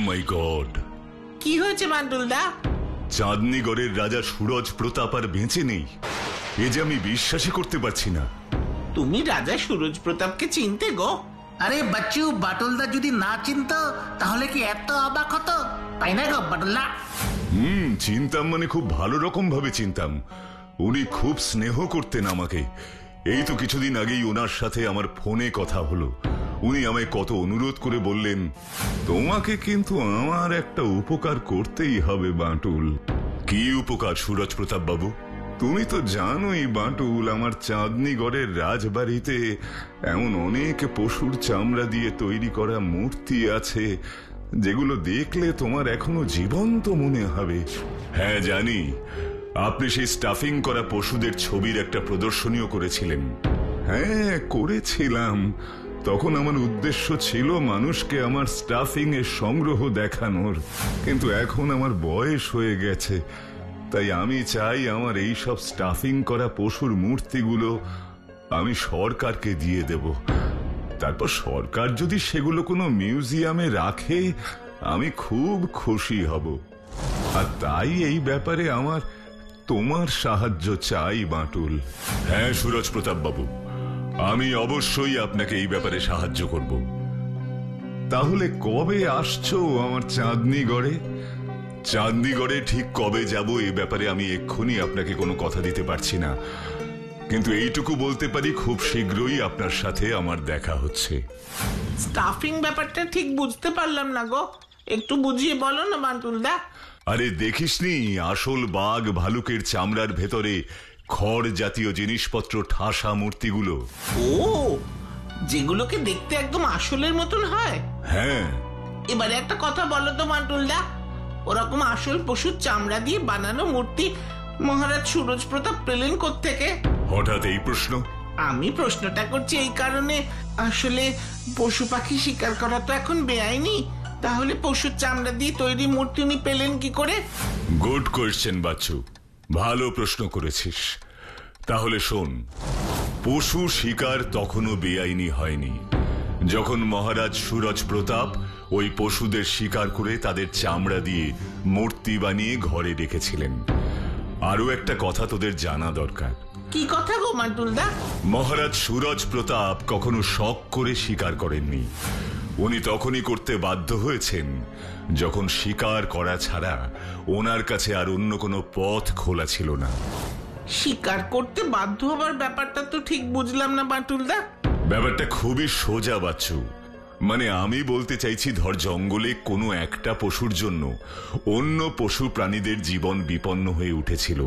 মাই god, কি হয়েছে বান্টুলদা? চাঁদনীগড়ের রাজা সুরজ প্রতাপ আর বেঁচে নেই, এ যে আমি বিশ্বাসই করতে পারছি না। তুমি রাজা সুরজ প্রতাপকে চিনতে গো? আরে বাচ্চু, বাটুলদা যদি না চিনতো তাহলে কি এত অবাক হতো, তাই না গো বাটুলদা? চিনতাম, মানে খুব ভালো রকম ভাবে চিনতাম। উনি খুব স্নেহ করতেন আমাকে। এই তো কিছুদিন আগেই ওনার সাথে আমার ফোনে কথা হলো। উনি আমায় কত অনুরোধ করে বললেন, তোমাকে কিন্তু আমার একটা উপকার করতেই হবে বাঁটুল। কি উপকার সুরজ প্রতাপ বাবু? তুমি তো জানোই বাঁটুল, আমার চাঁদনীগড়ের রাজবাড়িতে এমন অনেক পশুর চামড়া দিয়ে তৈরি করা মূর্তি আছে যেগুলো দেখলে তোমার এখনো জীবন্ত মনে হবে। হ্যাঁ জানি, আপনি সেই স্টাফিং করা পশুদের ছবির একটা প্রদর্শনীও করেছিলেন। হ্যাঁ করেছিলাম। তখন আমার উদ্দেশ্য ছিল মানুষকে আমার স্টাফিং এর সংগ্রহ দেখানোর, কিন্তু এখন আমার বয়স হয়ে গেছে, তাই আমি চাই আমার এই সব স্টাফিং করা পশুর মূর্তিগুলো আমি সরকারকে দিয়ে দেব। তারপর সরকার যদি সেগুলো কোনো মিউজিয়ামে রাখে আমি খুব খুশি হব। আর তাই এই ব্যাপারে আমার তোমার সাহায্য চাই বাঁটুল। হ্যাঁ সুরজ প্রতাপ বাবু, আমি অবশ্যই আপনাকে এই ব্যাপারে সাহায্য করব। তাহলে কবে আসছো আমার চাঁদনীগড়ে? চাঁদনীগড়ে ঠিক কবে যাব এ ব্যাপারে আমি এক্ষুনি আপনাকে কোনো কথা দিতে পারছি না, কিন্তু এইটুকু বলতে পারি খুব শীঘ্রই আপনার সাথে আমার দেখা হচ্ছে। স্টাফিং ব্যাপারটা ঠিক বুঝতে পারলাম না গো, একটু বুঝিয়ে বলো না বান্টুলদা। আরে দেখিসনি আসল বাঘ ভালুকের চামড়ার ভেতরে খড় জাতীয় জিনিসপত্র ঠাসা মূর্তিগুলো? ও, যেগুলোকে দেখতে একদম আসলের মতন হয়? হ্যাঁ। এবারে একটা কথা বলো তো বান্টুলদা, ওরকম আসল পশুর চামড়া দিয়ে বানানো মূর্তি মহারাজ সুরজ প্রতাপ পেলেন কোত্থেকে? হঠাৎ এই প্রশ্ন? আমি প্রশ্নটা করছি এই কারণে, আসলে পশু পাখি শিকার করা তো এখন বেআইনি, তাহলে পশুর চামড়া দিয়ে তৈরি মূর্তি উনি পেলেন কি করে? গুড কোয়েশ্চেন বাচ্চু, ভালো প্রশ্ন করেছিস। তাহলে শোন, পশু শিকার তখনও বেআইনি হয়নি যখন মহারাজ সুরজ প্রতাপ ওই পশুদের শিকার করে তাদের চামড়া দিয়ে মূর্তি বানিয়ে ঘরে রেখেছিলেন। আরো একটা কথা তোদের জানা দরকার। কি কথা গো বান্টুলদা? মহারাজ সুরজ প্রতাপ কখনো শখ করে শিকার করেননি। উনি তখনই করতে বাধ্য হয়েছেন যখন শিকার করা ছাড়া ওনার কাছে আর অন্য কোনো পথ খোলা ছিল না। শিকার করতে বাধ্য হবার ব্যাপারটা তো ঠিক বুঝলাম না বান্টুলদা। ব্যাপারটা খুবই সোজা বাচ্চু, মানে আমি বলতে চাইছি, ধর জঙ্গলে কোনো একটা পশুর জন্য অন্য পশু প্রাণীদের জীবন বিপন্ন হয়ে উঠেছিল,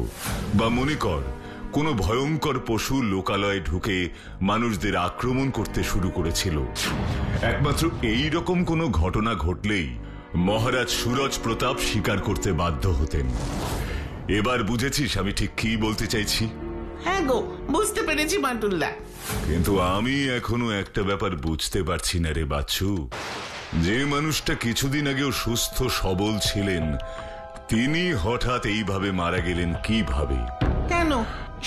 বা মনে কর কোনো ভয়ঙ্কর পশু লোকালয়ে ঢুকে মানুষদের আক্রমণ করতে শুরু করেছিল। একমাত্র এই রকম কোনো ঘটনা ঘটলেই মহারাজ সুরজ প্রতাপ শিকার করতে বাধ্য হতেন। এবার বুঝেছিস আমি ঠিক কি বলতে চাইছি? হ্যাঁ গো, বুঝতে পেরেছি বান্টুলদা। কিন্তু আমি এখনো একটা ব্যাপার বুঝতে পারছি না রে বাচ্চু, যে মানুষটা কিছুদিন আগেও সুস্থ সবল ছিলেন তিনি হঠাৎ এইভাবে মারা গেলেন কিভাবে? কেন,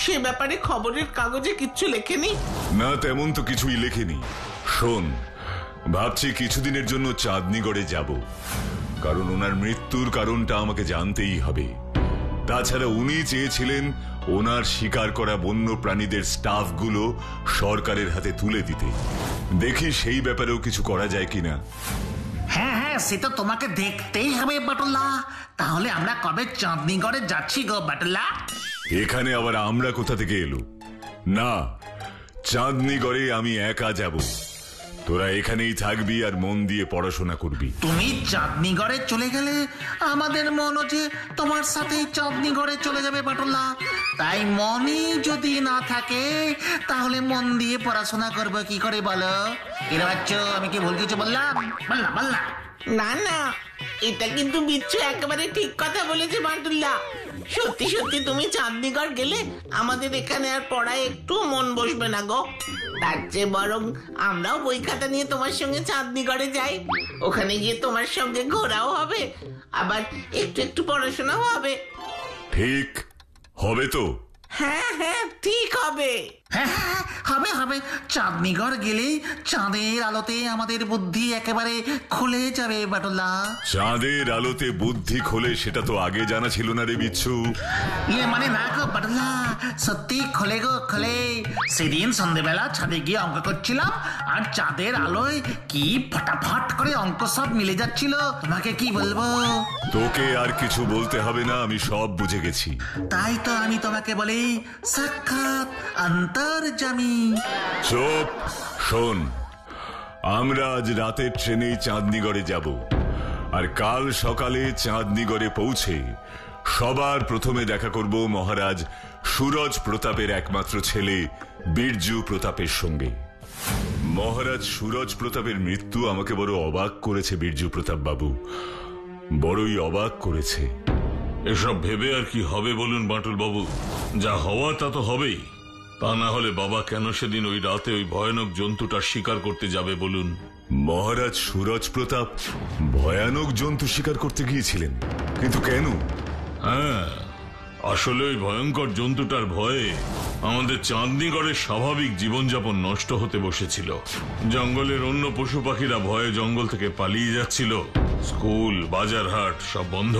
সে ব্যাপারে খবরের কাগজে কিচ্ছু লেখেনি? না, তেমন তো কিছুই লেখেনি। শোন, ভাবছি কিছুদিনের জন্য চাঁদনীগড়ে যাব, কারণ ওনার মৃত্যুর কারণটা আমাকে জানতেই হবে। তাছাড়া উনি চেয়েছিলেন ওনার শিকার করা বন্য প্রাণীদের স্টাফগুলো সরকারের হাতে তুলে দিতে। দেখি সেই ব্যাপারেও কিছু করা যায় কিনা। হ্যাঁ হ্যাঁ, সে তো তোমাকে দেখতেই হবে বাটুল্লা। তাহলে আমরা কবে চাঁদনীগড়ে যাচ্ছি গো বাটুল্লা? এখানে আবার আমরা কোথা থেকে এলো? না, চাঁদনীগড়ে আমি একা যাব। তোরা এখানেই থাকবি আর মন দিয়ে পড়াশোনা করবি। তুমি চাঁদনীগড়ে চলে গেলে আমাদের মনও যে তোমার সাথে চাঁদনীগড়ে চলে যাবে বাটুল্লা। তাই মনই যদি না থাকে তাহলে মন দিয়ে পড়াশোনা করবো কি করে বলো? এর বাচ্চা, আমি কি ভুল কিছু বললাম? বললাম বললাম না না, এটা কিন্তু বিচ্ছু একেবারে ঠিক কথা বলেছে বান্টুলদা। সত্যি সত্যি তুমি চাঁদনীগড় গেলে আমাদের এখানে আর পড়ায় একটু মন বসবে না গো। তার চেয়ে বরং আমরাও বই খাতা নিয়ে তোমার সঙ্গে চাঁদনীগড়ে যাই। ওখানে গিয়ে তোমার সঙ্গে ঘোরাও হবে, আবার একটু একটু পড়াশোনাও হবে। ঠিক হবে তো? হ্যাঁ হ্যাঁ, ঠিক হবে। হ্যাঁ হ্যাঁ, হবে হবে, চাঁদনিগড় গেলেই চাঁদের আলোতে আমাদের বুদ্ধি একেবারে খুলে যাবে বাটুলদা। চাঁদের আলোতে বুদ্ধি খোলে সেটা তো আগে জানা ছিল না রে বিচ্ছু। মানে না গো বাটুলদা, সত্যি খোলে গো খোলে। সেদিন সন্ধ্যেবেলা ছাদে গিয়ে অঙ্ক করছিলাম, আর চাঁদের আলোয় কি ফটাফট করে অঙ্ক সব মিলে যাচ্ছিল, তোমাকে কি বলবো। তোকে আর কিছু বলতে হবে না, আমি সব বুঝে গেছি। তাই তো আমি তোমাকে বলি সাক্ষাৎ অন্তর্যামী। চুপ, শোন, আমরা আজ রাতের ট্রেনেই চাঁদনিগড়ে যাব, আর কাল সকালে চাঁদনিগড়ে পৌঁছে সবার প্রথমে দেখা করব মহারাজ সুরজ প্রতাপের একমাত্র ছেলে বীরজু প্রতাপের সঙ্গে। মহারাজ সুরজ প্রতাপের মৃত্যু আমাকে বড় অবাক করেছে বীরজু প্রতাপ বাবু, বড়ই অবাক করেছে। এসব ভেবে আর কি হবে বলুন বাটুল বাবু, যা হওয়া তা তো হবেই। তা না হলে বাবা কেন সেদিন ওই রাতে ওই ভয়ানক জন্তুটা শিকার করতে যাবে বলুন? মহারাজ সুরজ প্রতাপ ভয়ানক জন্তু শিকার করতে গিয়েছিলেন, কিন্তু কেন? হ্যাঁ, আসলে ওই ভয়ঙ্কর জন্তুটার ভয়ে আমাদের চাঁদনিগড়ের স্বাভাবিক জীবনযাপন নষ্ট হতে বসেছিল। জঙ্গলের অন্য পশু পাখিরা ভয়ে জঙ্গল থেকে পালিয়ে যাচ্ছিল, স্কুল বাজার হাট সব বন্ধ,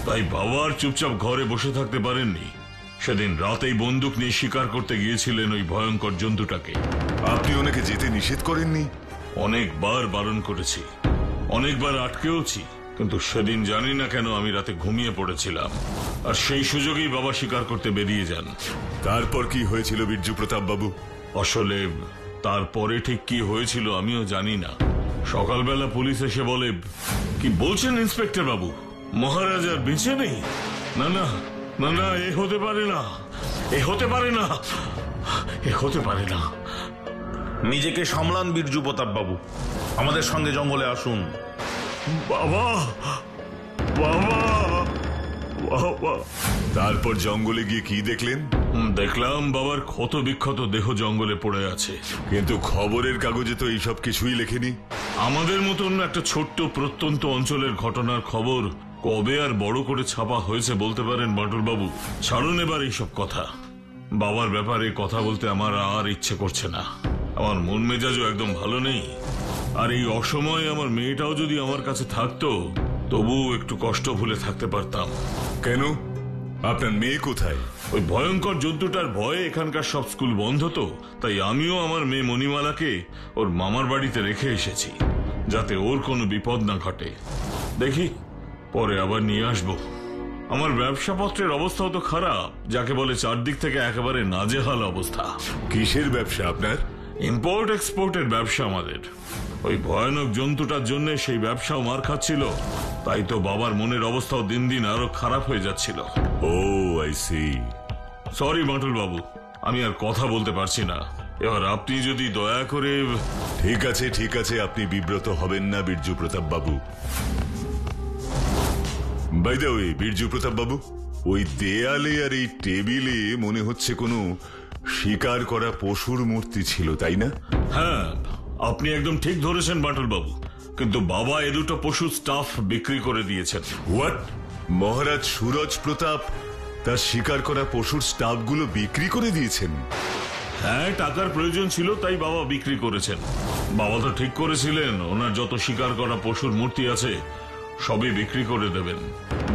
তাই বাবা আর চুপচাপ ঘরে বসে থাকতে পারেননি। সেদিন রাতেই বন্দুক নিয়ে শিকার করতে গিয়েছিলেন ওই ভয়ঙ্কর জন্তুটাকে। আপনি ওনাকে যেতে নিষেধ করেননি? অনেকবার বারণ করেছি, অনেকবার আটকেওছি, কিন্তু সেদিন জানি না কেন আমি রাতে ঘুমিয়ে পড়েছিলাম, আর সেই সুযোগেই বাবা শিকার করতে বেরিয়ে যান। তারপর কি হয়েছিল বীরজু প্রতাপ বাবু? আসলে তারপরে ঠিক কি হয়েছিল আমিও জানি না। সকালবেলা পুলিশ এসে বলে, কি বলছেন ইন্সপেক্টর বাবু, মহারাজ আর বেঁচে নেই? না না না না, এ হতে পারে না, এ হতে পারে না, এ হতে পারে না। নিজেকে সামলান বীরজু প্রতাপ বাবু, আমাদের সঙ্গে জঙ্গলে আসুন। বাবা বাবা বাবা। তারপর জঙ্গলে গিয়ে কি দেখলেন? দেখলাম বাবার ক্ষত বিক্ষত দেহ জঙ্গলে পড়ে আছে। কিন্তু খবরের কাগজে তো এইসব কিছুই লেখেনি। আমাদের মতন একটা ছোট্ট প্রত্যন্ত অঞ্চলের ঘটনার খবর কবে আর বড় করে ছাপা হয়েছে বলতে পারেন বাটুল বাবু? ছাড়ুন এবার এইসব কথা, বাবার ব্যাপারে কথা বলতে আমার আর ইচ্ছে করছে না। আমার মন মেজাজও একদম ভালো নেই, আর এই অসময়ে আমার মেয়েটাও যদি আমার কাছে থাকতো তবুও একটু কষ্ট ভুলে থাকতে পারতাম। কেন? আপনার মেয়ে কোথায়? ওই ভয়ঙ্কর জন্তুটার ভয়ে এখানকার সব স্কুল বন্ধ, তো তাই আমিও আমার মেয়ে মণিমালাকে ওর মামার বাড়িতে রেখে এসেছি, যাতে ওর কোনো বিপদ না ঘটে। দেখি পরে আবার নিয়ে আসবো। আমার ব্যবসাপত্রের অবস্থাও তো খারাপ, যাকে বলে চারদিক থেকে একেবারে নাজেহাল অবস্থা। কিসের ব্যবসা আপনার? ইম্পোর্ট এক্সপোর্টের ব্যবসা আমাদের। ওই ভয়ানক জন্তুটার জন্য সেই ব্যবসাও মার খাচ্ছিল, তাই তো বাবার মনের অবস্থাও দিন দিন আরো খারাপ হয়ে যাচ্ছিল। ও আই সি। সরি বাটুল বাবু, আমি আর কথা বলতে পারছি না। এবার আপনি যদি দয়া করে। ঠিক আছে ঠিক আছে, আপনি বিব্রত হবেন না বীরজু প্রতাপ বাবু। By the way Birju Pratap বাবু, ওই দেয়ালে আর এই টেবিলে মনে হচ্ছে কোনো শিকার করা পশুর মূর্তি ছিল, তাই না? হ্যাঁ, আপনি একদম ঠিক ধরেছেন বাটুল বাবু, কিন্তু বাবা এ দুটো পশুর স্টাফ বিক্রি করে দিয়েছেন। হোয়াট? মহারাজ সুরজ প্রতাপ তার শিকার করা পশুর স্টাফগুলো বিক্রি করে দিয়েছেন? হ্যাঁ, টাকার প্রয়োজন ছিল তাই বাবা বিক্রি করেছেন। বাবা তো ঠিক করেছিলেন ওনার যত শিকার করা পশুর মূর্তি আছে সবই বিক্রি করে দেবেন।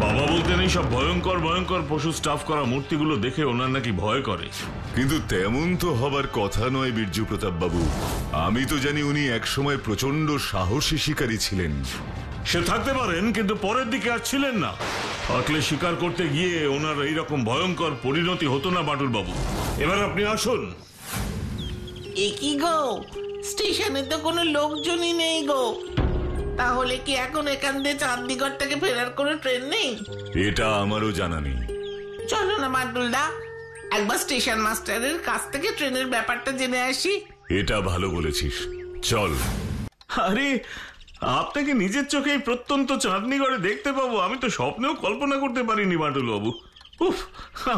বাবা বলতেন এই সব ভয়ঙ্কর ভয়ঙ্কর পশু স্টাফ করা মূর্তিগুলো দেখে ওনার নাকি ভয় করে। কিন্তু তেমন তো হবার কথা নয় বীরজু প্রতাপ বাবু। আমি তো জানি উনি একসময় প্রচন্ড সাহসী শিকারী ছিলেন। সে থাকতে পারেন, কিন্তু পরের দিকে আর ছিলেন না। থাকলে শিকার করতে গিয়ে ওনার এইরকম ভয়ঙ্কর পরিণতি হতো না বাটুল বাবু। এবার আপনি আসুন। একই গো, স্টেশনে তো কোনো লোকজনই নেই গো। তাহলে কি এখন এখান দিয়ে চাঁদনিগড় থেকে ফেরার কোনো ট্রেন নেই? এটা আমারও জানা নেই। চলো না বাটুলদা, একবার স্টেশন মাস্টারের কাছ থেকে ট্রেনের ব্যাপারটা জেনে আসি। এটা ভালো বলেছিস, চল। আরে, আপনাকে নিজের চোখে প্রত্যন্ত চাঁদনিগড়ে দেখতে পাবো আমি তো স্বপ্নেও কল্পনা করতে পারিনি বাটুল বাবু। উফ,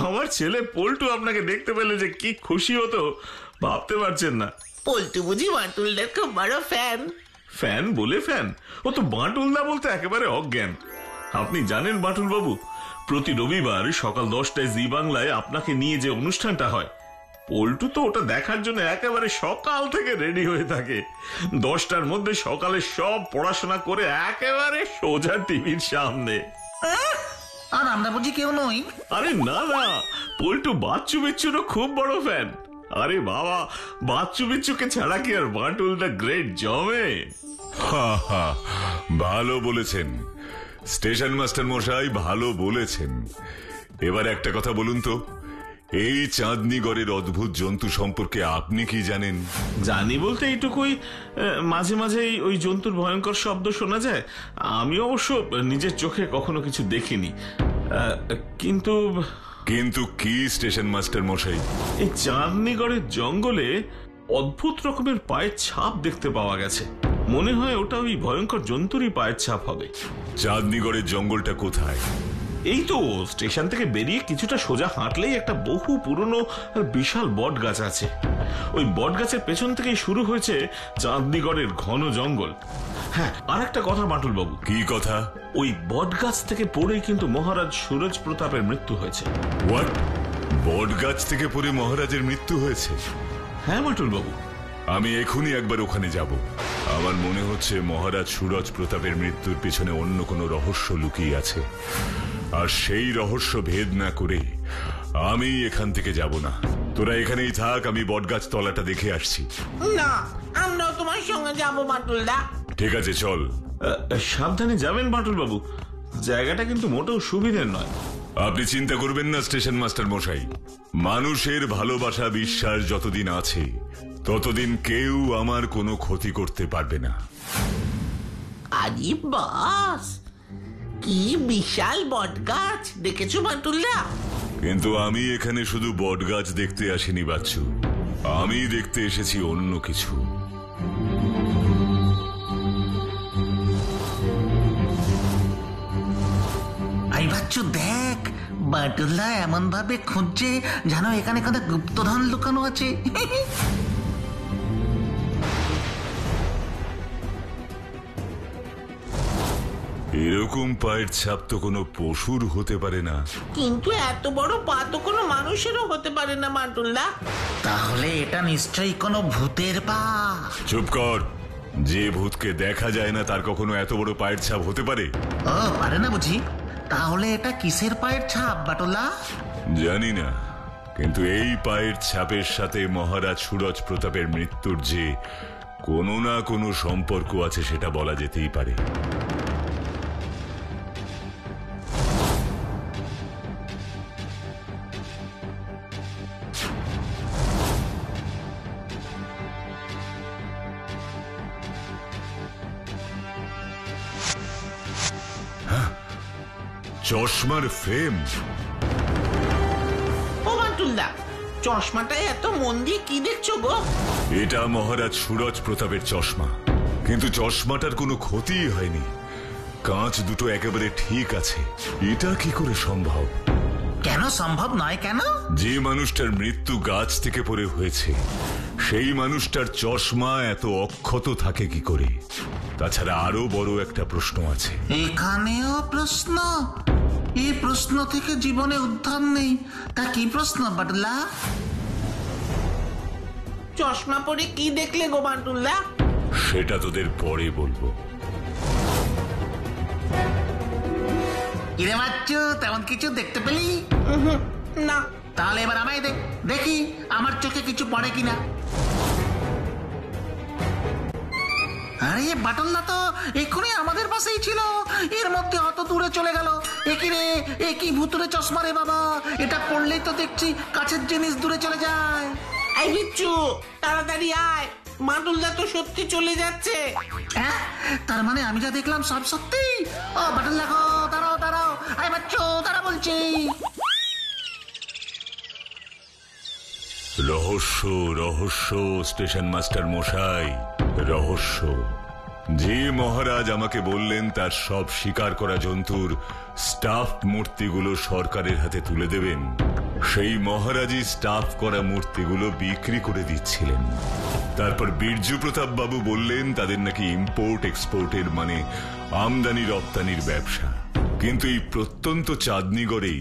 আমার ছেলে পল্টু আপনাকে দেখতে পেলে যে কি খুশি হতো ভাবতে পারছেন না। পল্টু বুঝি বাটুলদার খুব বড় ফ্যান? ফ্যান বলে ফ্যান, ও তো বাটুলদা বলতে একেবারে অজ্ঞান। আপনি জানেন বাটুল বাবু, প্রতি রবিবার সকাল 10টায় জি বাংলায় আপনাকে নিয়ে যে অনুষ্ঠানটা হয় পল্টু তো ওটা দেখার জন্য একেবারে সকাল থেকে রেডি হয়ে থাকে। 10টার মধ্যে সকালে সব পড়াশোনা করে একেবারে সোজা টিভির সামনে। আর আমরা বুঝি কেউ নই? আরে না না, পল্টু বাচ্চু বিচ্ছুরও খুব বড় ফ্যান। আরে বাবা, বাচ্চু বিচ্ছুকে ছাড়া কি আর বাটুল দ্য গ্রেট জমে? হা হা, ভালো বলেছেন স্টেশন মাস্টার মশাই, ভালো বলেছেন। এবার একটা কথা বলুন তো, এই চাঁদনীগড়ের অদ্ভুত জন্তু সম্পর্কে আপনি কি জানেন? জানি বলতে এইটুকুই, মাঝে মাঝে ওই জন্তুর ভয়ঙ্কর শব্দ শোনা যায়। আমি অবশ্য নিজের চোখে কখনো কিছু দেখিনি, কিন্তু কিন্তু কি স্টেশন মাস্টার মশাই? এই চাঁদনীগড়ের জঙ্গলে অদ্ভুত রকমের পায়ের ছাপ দেখতে পাওয়া গেছে। মনে হয় ওটা ওই ভয়ঙ্কর জন্তুরই পায়ের ছাপ হবে। চাঁদনীগড়ের জঙ্গলটা কোথায়? এই তো স্টেশন থেকে বেরিয়ে কিছুটা সোজা হাঁটলেই একটা বহু পুরনো আর বিশাল বট গাছ আছে। ওই বট গাছের পেছন থেকেই শুরু হয়েছে চাঁদনীগড়ের ঘন জঙ্গল। হ্যাঁ, আর একটা কথা বাটুল বাবু। কি কথা? ওই বট গাছ থেকে পড়েই কিন্তু মহারাজ সুরজ প্রতাপের মৃত্যু হয়েছে। হোয়াট? বট গাছ থেকে পড়ে মহারাজের মৃত্যু হয়েছে? হ্যাঁ বাটুল বাবু, আমি এখনই একবার ওখানে যাব। আমার মনে হচ্ছে মহারাজ সুরজ প্রতাপের মৃত্যুর পিছনে অন্য কোনো রহস্য লুকিয়ে আছে, আর সেই রহস্য ভেদ না করে আমি এখান থেকে যাব না। তোরা এখানেই থাক, আমি বটগাছ তলাটা দেখে আসছি। না, আমরাও তোমার সঙ্গে যাবো বাটুলদা। ঠিক আছে, চল। সাবধানে যাবেন বাটুল বাবু, জায়গাটা কিন্তু মোটেও সুবিধের নয়। আপনি চিন্তা করবেন না স্টেশন মাস্টার মশাই, মানুষের ভালোবাসা বিশ্বাস যতদিন আছে ততদিন কেউ আমার কোনো ক্ষতি করতে পারবে না। আরে বাস, কি বিশাল বট গাছ দেখেছো বাটুলদা? কিন্তু আমি এখানে শুধু বটগাছ দেখতে আসিনি বাচ্চু, আমি দেখতে এসেছি অন্য কিছু। আই বাচ্চু দেখ, বাটুল্লা এমন ভাবে খুঁজছে যেন এখানে কোনো গুপ্তধন লুকানো আছে। এরকম পায়ের ছাপ তো কোনো পশুর হতে পারে না। কিন্তু এত বড় পা তো কোনো মানুষেরও হতে পারে না বাটুলদা। তাহলে এটা নিশ্চয়ই কোনো ভূতের পা। চুপ কর, যে ভূতকে দেখা যায় না তার কখনো এত বড় পায়ের ছাপ হতে পারে? ও পারে না বুঝি? তাহলে এটা কিসের পায়ের ছাপ বাটুলা? জানি না, কিন্তু এই পায়ের ছাপের সাথে মহারাজ সুরজ প্রতাপের মৃত্যুর যে কোনো না কোনো সম্পর্ক আছে সেটা বলা যেতেই পারে। চশমার ফ্রেম। ও বাটুলদা, চশমাটায় এত মন দিয়ে কি দেখছো গো? এটা মহারাজ সুরজ প্রতাপের চশমা, কিন্তু চশমাটার কোনো ক্ষতিই হয়নি, কাঁচ দুটো একেবারে ঠিক আছে। এটা কি করে সম্ভব? কেন সম্ভব নয়? কেন? যে মানুষটার মৃত্যু গাছ থেকে পড়ে হয়েছে সেই মানুষটার চশমা এত অক্ষত থাকে কি করে? তাছাড়া আরো বড় একটা প্রশ্ন আছে। এখানেও প্রশ্ন? এই প্রশ্ন থেকে জীবনে উদ্ধার নেই। তা কি প্রশ্ন বাটুলা? চশমা পরে কি দেখলে গো বাটুলদা? সেটা তোদের পরে বলবো। কিরে বাচ্চু, তেমন কিছু দেখতে পেলি? না। তাহলে এবার আমায় দেখি আমার চোখে কিছু পড়ে কিনা। আরে বাটুল্লা তো এক্ষুনি আমাদের পাশেই ছিল, এর মধ্যে অত দূরে চলে গেল। একই রে, একই ভুতুরে চশমা রে বাবা, এটা পড়লেই তো দেখছি কাছের জিনিস দূরে চলে যায়। এই বিচ্ছু, তাড়াতাড়ি আয়, বাটুলদা তো সত্যি চলে যাচ্ছে। হ্যাঁ, তার মানে আমি যা দেখলাম সব সত্যি? ও বাটুল্লা গো, দাঁড়াও দাঁড়াও, আই বাচ্চু তারা বলছি। রহস্য, রহস্য স্টেশন মাস্টার মশাই, রহস্য। যে মহারাজ আমাকে বললেন তার সব শিকার করা জন্তুর স্টাফড মূর্তিগুলো সরকারের হাতে তুলে দেবেন, সেই মহারাজই স্টাফ করা মূর্তিগুলো বিক্রি করে দিচ্ছিলেন। তারপর বীরজু প্রতাপ বাবু বললেন তাদের নাকি ইম্পোর্ট এক্সপোর্টের মানে আমদানি রপ্তানির ব্যবসা। কিন্তু এই প্রত্যন্ত চাঁদনীগড়েই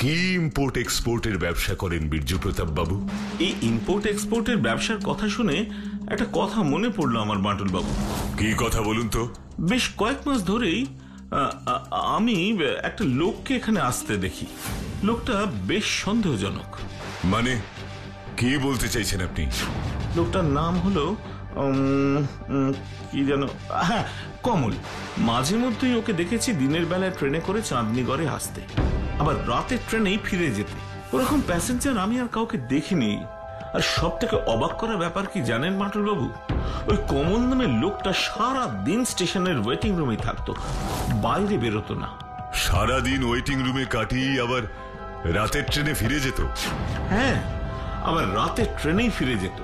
কি ইম্পোর্ট এক্সপোর্টের ব্যবসা করেন বীরজু প্রতাপ বাবু? এই ইম্পোর্ট এক্সপোর্টের ব্যবসার কথা শুনে একটা কথা মনে পড়লো আমার বাটুল বাবু। কি কথা বলুন তো? বেশ কয়েক মাস ধরেই আমি একটা লোককে এখানে আসতে দেখি। লোকটা বেশ সন্দেহজনক। মানে কি বলতে চাইছেন আপনি? লোকটার নাম হলো কি যেন, হ্যাঁ, কমল। মাঝে মধ্যেই ওকে দেখেছি দিনের বেলায় ট্রেনে করে চাঁদনীগড়ে আসতে, আবার রাতের ট্রেনেই ফিরে যেতে। ওরকম প্যাসেঞ্জার আমি আর কাউকে দেখিনি। আর সব থেকে অবাক করা ব্যাপার কি জানেন বাটুল বাবু? ওই কমল নামের লোকটা সারা দিন স্টেশনের ওয়েটিং রুমে থাকতো, বাইরে বেরোতো না। সারাদিন ওয়েটিং রুমে কাটিয়ে আবার রাতের ট্রেনে ফিরে যেত? হ্যাঁ, আবার রাতের ট্রেনেই ফিরে যেত।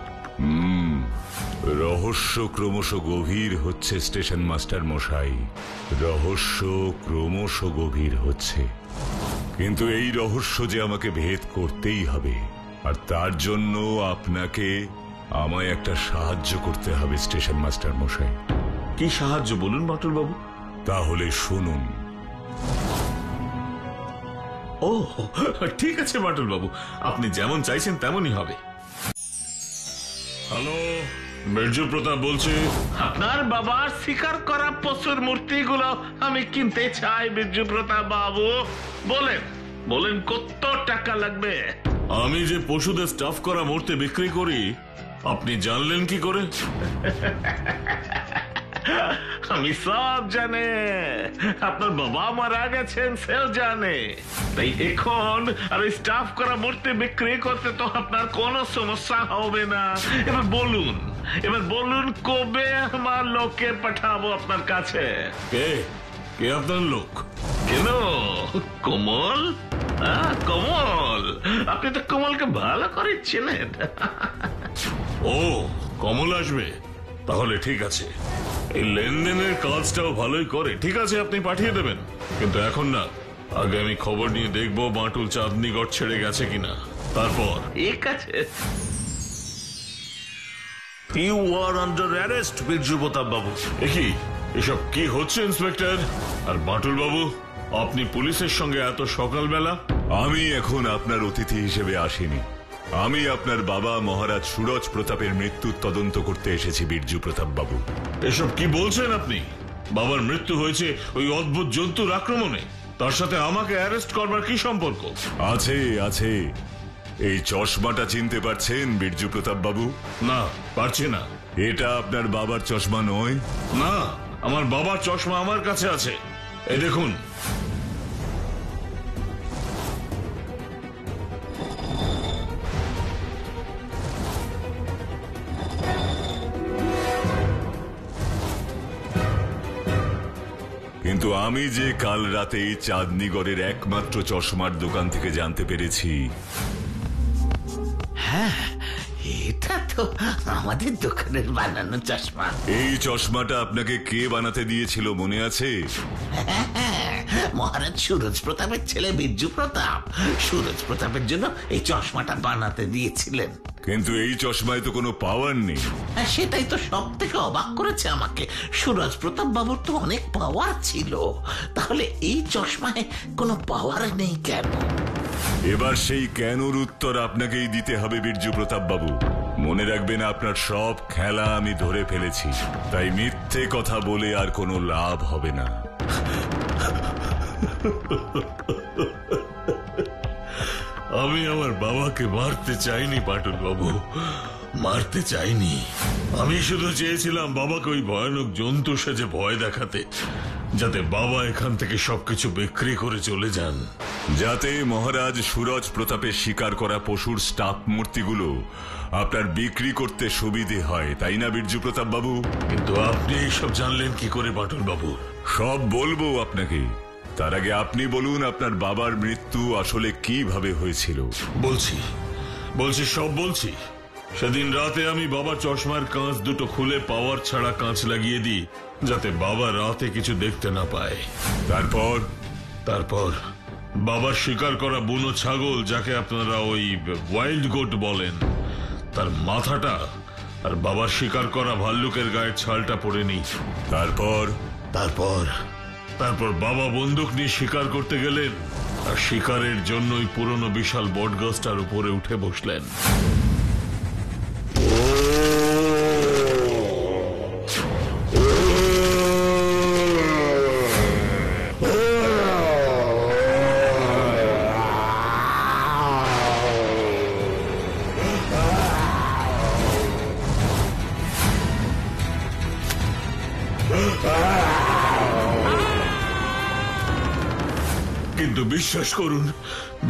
রহস্য ক্রমশ গভীর হচ্ছে স্টেশন মাস্টার মশাই, রহস্য ক্রমশ গভীর হচ্ছে। কিন্তু এই রহস্য যে আমাকে ভেদ করতেই হবে, আর তার জন্য আপনাকে আমায় একটা সাহায্য করতে হবে স্টেশন মাস্টার মশাই। কি সাহায্য বলুন বাটুল বাবু? তাহলে শুনুন। ও ঠিক আছে বাটুল বাবু, আপনি যেমন চাইছেন তেমনই হবে। হ্যালো, বীরজু প্রতাপ বলছি। আপনার বাবার শিকার করা পশুর মূর্তিগুলো আমি কিনতে চাই বীরজু প্রতাপ বাবু। বলেন বলেন কত টাকা লাগবে? আমি যে পশুদের স্টাফ করা মূর্তি বিক্রি করি আপনি জানলেন কি করে? আমি সব জানে, আপনার বাবা মারা গেছেন সেও জানে। তাই এখন আর স্টাফ করা মূর্তি বিক্রি করতে তো আপনার কোনো সমস্যা হবে না। এবার বলুন কবে আমার লোককে পাঠাবো আপনার কাছে? কে কে আপনার লোক? কেন, কমল? কমল, আপনি তো কমলকে ভালো করে চেনেন। ও, কমল আসবে? তাহলে ঠিক আছে, এই লেনদেনের কাজটাও ভালোই করে। ঠিক আছে, আপনি পাঠিয়ে দেবেন, কিন্তু এখন না। আগে আমি খবর নিয়ে দেখবো বাটুল চাঁদনীগড় ছেড়ে গেছে কিনা, তারপর। ঠিক আছে। You are under arrest Birju Pratap Babu. দেখি এসব কি হচ্ছে ইন্সপেক্টর? আর বাটুল বাবু, আপনি পুলিশের সঙ্গে এত সকালবেলা? আমি এখন আপনার অতিথি হিসেবে আসিনি। আমি আপনার বাবা মহারাজ সুরজ প্রতাপের মৃত্যুর তদন্ত করতে এসেছি বীরজু প্রতাপ বাবু। এসব কি বলছেন আপনি? বাবার মৃত্যু হয়েছে ওই অদ্ভুত জন্তুর আক্রমণে, তার সাথে আমাকে অ্যারেস্ট করবার কি সম্পর্ক? আছে আছে। এই চশমাটা চিনতে পারছেন বীরজু প্রতাপ বাবু? না, পারছি না। এটা আপনার বাবার চশমা নয়? না, আমার বাবার চশমা আমার কাছে আছে, এই দেখুন। কিন্তু আমি যে কাল রাতে চাঁদনীগড়ের একমাত্র চশমার দোকান থেকে জানতে পেরেছি, হ্যাঁ, এটা তো আমাদের দোকানের বানানো চশমা। এই চশমাটা আপনাকে কে বানাতে দিয়েছিল মনে আছে? মহারাজ সুরজ প্রতাপের ছেলে বীরজু প্রতাপ সুরজ প্রতাপের জন্য এই চশমাটা বানাতে দিয়েছিলেন। কিন্তু এই চশমায় তো কোনো পাওয়ার নেই। সেটাই তো সব থেকে অবাক করেছে আমাকে। সুরজ প্রতাপ বাবুর তো অনেক পাওয়ার ছিল, তাহলে এই চশমায় কোনো পাওয়ার নেই কেন? এবার সেই কেনর উত্তর আপনাকেই দিতে হবে বীরজু প্রতাপ বাবু। মনে রাখবেন, আপনার সব খেলা আমি ধরে ফেলেছি, তাই মিথ্যে কথা বলে আর কোনো লাভ হবে না। আমি আমার বাবাকে মারতে চাইনি বাটুল বাবু, মারতে চাইনি। আমি শুধু চেয়েছিলাম বাবাকে ওই ভয়ানক জন্তু সেজে ভয় দেখাতে, যাতে বাবা এখান থেকে সবকিছু বিক্রি করে চলে যান। যাতে মহারাজ সুরজ প্রতাপের শিকার করা পশুর স্টাফ মূর্তিগুলো আপনার বিক্রি করতে সুবিধে হয়, তাই না বীরজু প্রতাপ বাবু? কিন্তু আপনি এইসব জানলেন কি করে বাটুল বাবু? সব বলবো আপনাকে, তার আগে আপনি বলুন আপনার বাবার মৃত্যু আসলে কিভাবে হয়েছিল। বলছি সব বলছি। সেদিন রাতে আমি বাবার চশমার কাঁচ দুটো খুলে পাওয়ার ছাড়া কাঁচ লাগিয়ে দিই, যাতে বাবা রাতে কিছু দেখতে না পায়। তারপর বাবার শিকার করা বুনো ছাগল, যাকে আপনারা ওই ওয়াইল্ড গোট বলেন, তার মাথাটা আর বাবার শিকার করা ভাল্লুকের গায়ের ছালটা পরে নি। তারপর তারপর বাবা বন্দুক নিয়ে শিকার করতে গেলেন, আর শিকারের জন্যই পুরনো বিশাল বটগাছটার উপরে উঠে বসলেন। কিন্তু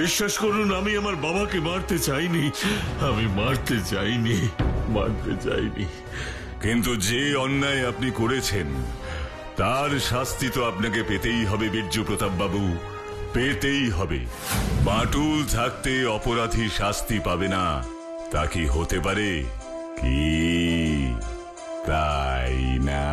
বিশ্বাস করুন, আমি আমার বাবাকে মারতে চাইনি। কিন্তু যে অন্যায় আপনি করেছেন তার শাস্তি তো আপনাকে পেতেই হবে বীরজু প্রতাপ বাবু, পেতেই হবে। বাটুল থাকতে অপরাধী শাস্তি পাবে না, তা কি হতে পারে? কি তাই না?